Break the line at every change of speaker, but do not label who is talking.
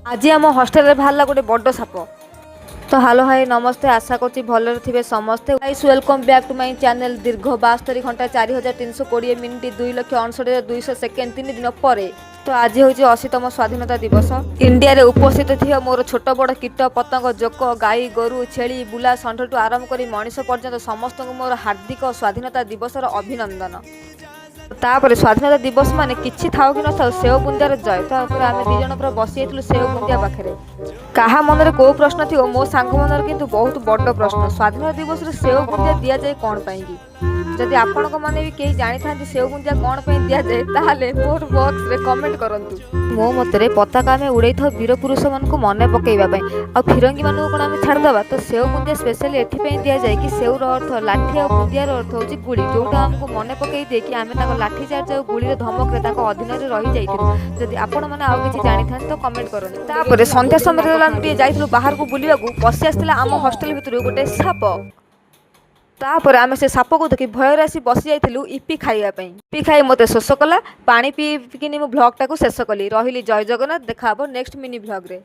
आज आम हस्टेल बाहर गोटे बड़ साप। तो हेलो हाय नमस्ते, आशा करছি भलरे थिबे समस्ते। Guys welcome back to my channel. दीर्घ 72 घंटा 4320 मिनिट 2,59,200 सेकेंड 3 दिन पर तो आज हूँ 80तम स्वाधीनता दिवस। इंडिया रे उपस्थित थी मोर छोट बड़ कीट पतंग जोक गाई गोरु छेली बुला षंठ आरंभ कर मनीष पर्यंत समस्त मोर हार्दिक स्वाधीनता दिवस अभिनंदन। तापर स्वाधीनता दिवस माने किछि थाओ कि न थाओ सेव बुंदियार जय। तापर आमे दी जण पूरा बसी जाइतलु सेव बुंदिया पाखरे। काहा मनरे को प्रश्न थी मो सांग मनरे किंतु बहुत बड़ प्रश्न, स्वाधीनता दिवस रे सेव बुंदिया दिया जाए कोन पई की? जदि आपनक माने भी केही जानि थांती सेव बुंदिया कोन पई दिया जाए ताहाले मोर बॉक्स रे कमेंट करंतु। मो मतरे पताका आमे उड़ै थाउ वीर पुरुष मान को मने पकेइबा पई। आ फिरंगी मान को कोन आमे छाड़ दबा? तो सेव बुंदिया स्पेशली एथि पई दिया जाए कि सेव रो अर्थ लाठी आ बुंदिया रो अर्थ होची गुड़ी, जोटा हमको मने पकेइ दे कि आमे ताको लाठी चार्ज आ गुड़ी रे धमक रे ताको अधीन रे रही जाइथिलु। जदि आपण माने आ किछि जानि थांती तो कमेंट करंतु। तापर संध्या समय रे हम जाइथिलु बाहर को बुलिबा को, पसि आस्तिला आम हॉस्टल भितरु गोटे साप। तापर आमे से साप को देखि भयर आसी बसी जाइथिलु इपी खाइबा पई। इपी खाइ मते शोष कला, पानी पी किनी मो ब्लॉग टाको शेष कली। रहिली जय जगन्नाथ, देखा हबो नेक्स्ट मिनी ब्लॉग रे।